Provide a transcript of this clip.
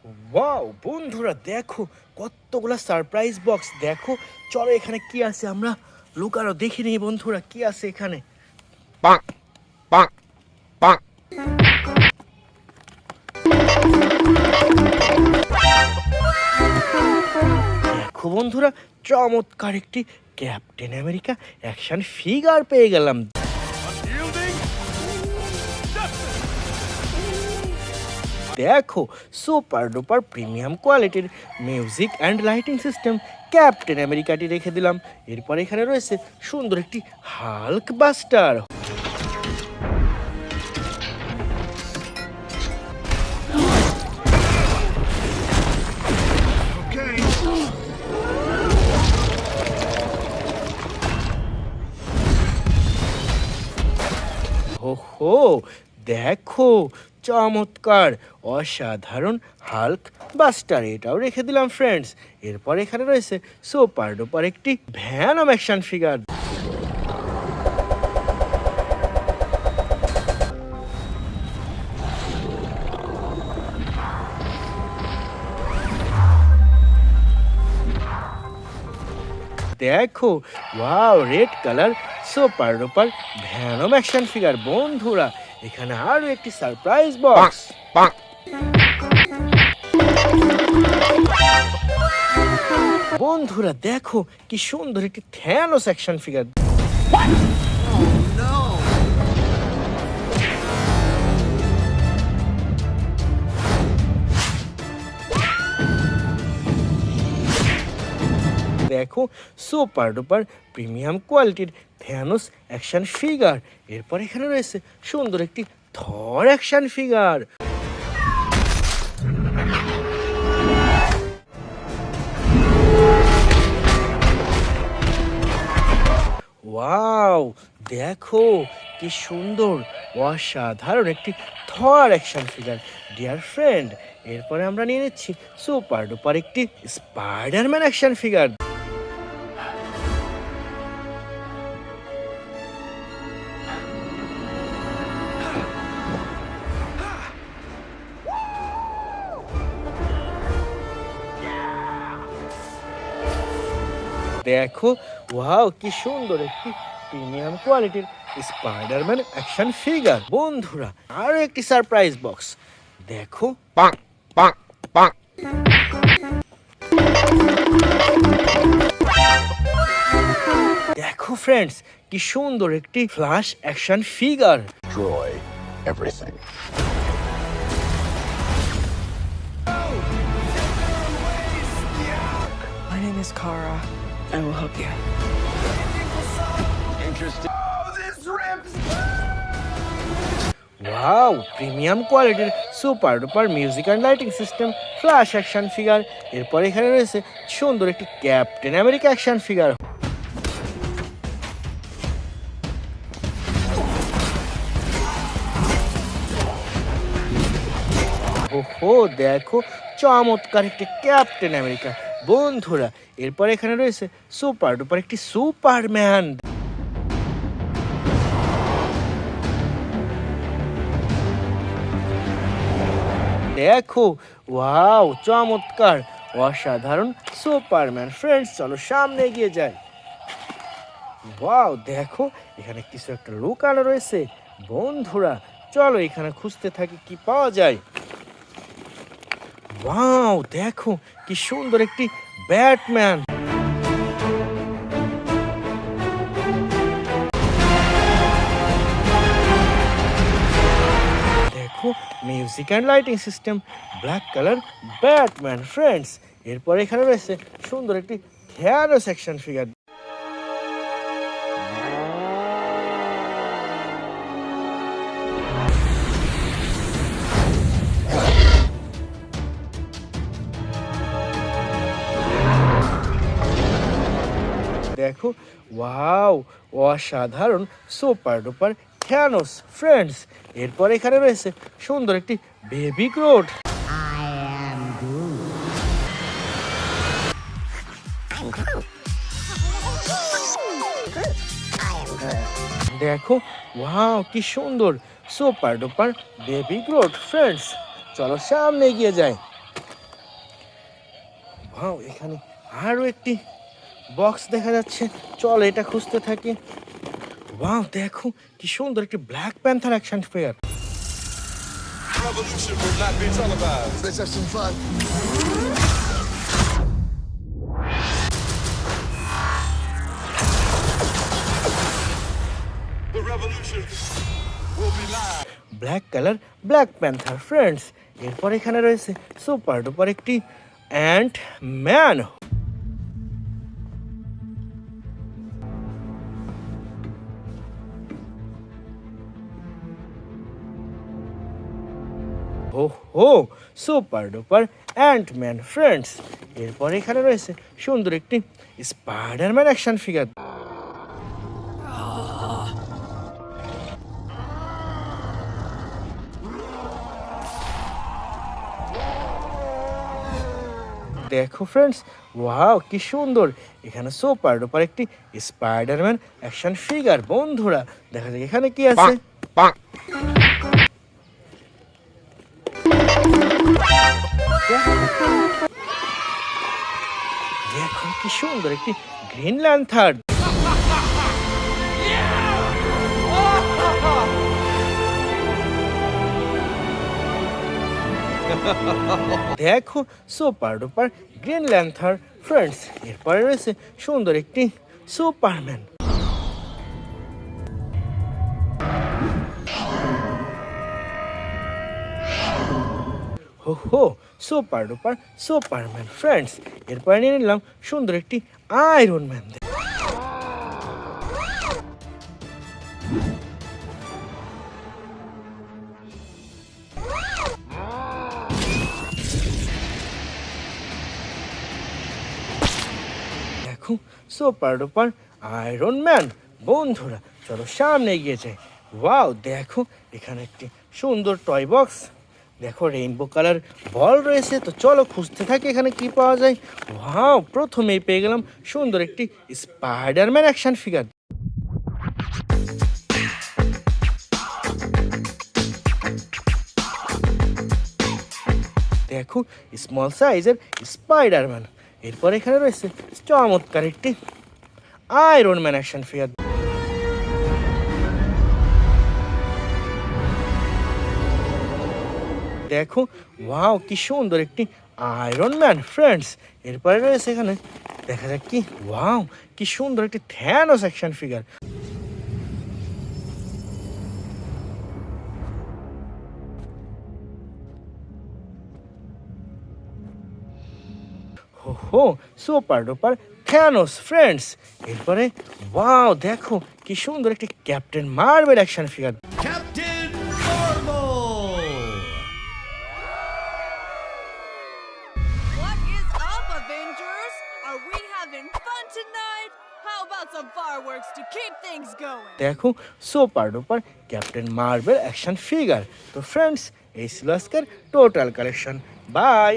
Wow বন্ধুরা দেখো কতগুলা সারপ্রাইজ বক্স দেখো। চলো এখানে কি আছে আমরা লুকানো দেখে নিই বন্ধুরা, কি আছে এখানে। Bonk, bonk, bonk. দেখো বন্ধুরা, চমৎকার একটি ক্যাপ্টেন আমেরিকা অ্যাকশন ফিগার পেয়ে গেলাম। দেখো সুপার ডুপার প্রিমিয়াম কোয়ালিটির music and lighting system captain আমেরিকাটি রেখে দিলাম। এরপর এখানে রয়েছে সুন্দর একটি হাল্ক বাস্টার। ওহো দেখো চমৎকার অসাধারণ হাল্ক বাস্টার, এটাও রেখে দিলাম ফ্রেন্ডস। এরপর এখানে রয়েছে সুপার ডুপার একটি ভ্যানম অ্যাকশন ফিগার। দেখো wow red colour super duper Venom action figure. বন্ধুরা এখানে আরো একটি সারপ্রাইজ বক্স। Bonk. বন্ধুরা দেখো কি সুন্দর একটি থ্যানোস অ্যাকশন ফিগার। দেখো সুপার ডুপার প্রিমিয়াম কোয়ালিটির থ্যানোস অ্যাকশন ফিগার। এরপর এখানে রয়েছে সুন্দর একটি থর অ্যাকশন ফিগার। ওয়াও দেখো কি সুন্দর অসাধারণ একটি থর অ্যাকশন ফিগার ডিয়ার ফ্রেন্ড। এরপরে আমরা নিয়ে নিচ্ছি সুপার ডুপার একটি স্পাইডারম্যান অ্যাকশন ফিগার। দেখো ওয়াও কি সুন্দর একটি প্রিমিয়াম কোয়ালিটির স্পাইডারম্যান অ্যাকশন ফিগার। বন্ধুরা আরো একটি সারপ্রাইজ বক্স দেখো। Bonk, bonk, bonk. দেখো ফ্রেন্ডস কি সুন্দর একটি flash action figure. Destroy everything. My name is Kara. I will help you. Interesting. Wow premium কোয়ালিটির super duper music and lighting system flash action figure. এরপর এখানে রয়েছে সুন্দর একটি ক্যাপ্টেন আমেরিকা অ্যাকশন ফিগার। ওহো দেখো চমৎকার একটি ক্যাপ্টেন আমেরিকা। বন্ধুরা এরপর এখানে রয়েছে সুপার ডুপার একটি সুপারম্যান। দেখো ওয়াও চমৎকার অসাধারণ সুপারম্যান। ফ্রেন্ডস চলো সামনে এগিয়ে যাই। ওয়াও দেখো এখানে কিছু একটা লুকানো রয়েছে। বন্ধুরা চলো এখানে খুঁজতে থাকি কি পাওয়া যায়। ওয়াও দেখো কি সুন্দর একটি ব্যাটম্যান। দেখো music and lighting system black colour Batman. Friends এরপর এখানে রয়েছে সুন্দর একটি থ্যানোস অ্যাকশন ফিগার। দেখো ওয়াও অসাধারণ সুপার ডুপার থ্যানোস। ফ্রেন্ডস এরপর এখানে রয়েছে সুন্দর একটি বেবি গ্রোট। দেখো ওয়াও কি সুন্দর সুপার ডুপার বেবি গ্রোট। ফ্রেন্ডস চলো সামনে এগিয়ে যাই। ওয়াও, এখানে আরও একটি বক্স দেখা যাচ্ছে। চল এটা খুঁজতে থাকি। ওয়াও, দেখো কি সুন্দর একটি black panther action figure. Revolution will not be televised. Let's have some fun. The revolution will be live. Black colour black panther friends. এরপর এখানে রয়েছে সুপার ডুপার একটি অ্যান্ট ম্যান। ও হো, সুপার ডুপার অ্যান্টম্যান ফ্রেন্ডস। এরপর এখানে রয়েছে সুন্দর একটি স্পাইডারম্যান অ্যাকশন ফিগার। দেখো ফ্রেন্ডস, ওয়াও কি সুন্দর, এখানে সুপার ডুপার একটি স্পাইডারম্যান অ্যাকশন ফিগার। বন্ধুরা দেখা যাক এখানে কি আছে। Bonk. দেখো কি সুন্দর একটি গ্রিন ল্যান্থার্ন। দেখো সুপার ডুপার গ্রিন ল্যান্থার ফ্রেন্ডস। এরপরে রয়েছে সুন্দর একটি সুপারম্যান। হো হো, সুপার ডুপার সুপারম্যান ফ্রেন্ডস। এরপরে নিয়ে নিলাম সুন্দর একটি আয়রন ম্যান। দেখো সুপার ডুপার আয়রন ম্যান। বন্ধুরা চলো সামনে এগিয়ে যাই। ওয়াও, দেখো এখানে একটি সুন্দর টয় বক্স। দেখো রেইনবো কালার বল রয়েছে। তো চলো খুঁজতে থাকি এখানে কি পাওয়া যায়। ওয়াও, প্রথমেই পেয়ে গেলাম সুন্দর একটি স্পাইডারম্যান অ্যাকশন ফিগার। দেখো স্মল সাইজের স্পাইডারম্যান। এরপর এখানে রয়েছে চমৎকার একটি আয়রন ম্যান অ্যাকশন ফিগার। দেখো ওয়াও কি সুন্দর একটি আয়রন ম্যান ফ্রেন্ডস। এরপরে রয়েছে এখানে দেখা যাক কি। ওয়াও কি সুন্দর একটি থ্যানোস অ্যাকশন ফিগার। হো হো, সুপার ডুপার থ্যানোস ফ্রেন্ডস। এরপরে ওয়াও, দেখো কি সুন্দর একটি captain Marvel action figure. Captain Marvel! What is up, Avengers? Are we having fun tonight? How about some fireworks to keep things going? দেখো super duper captain Marvel action figure. তো friends এই ছিল আজকের total collection. By.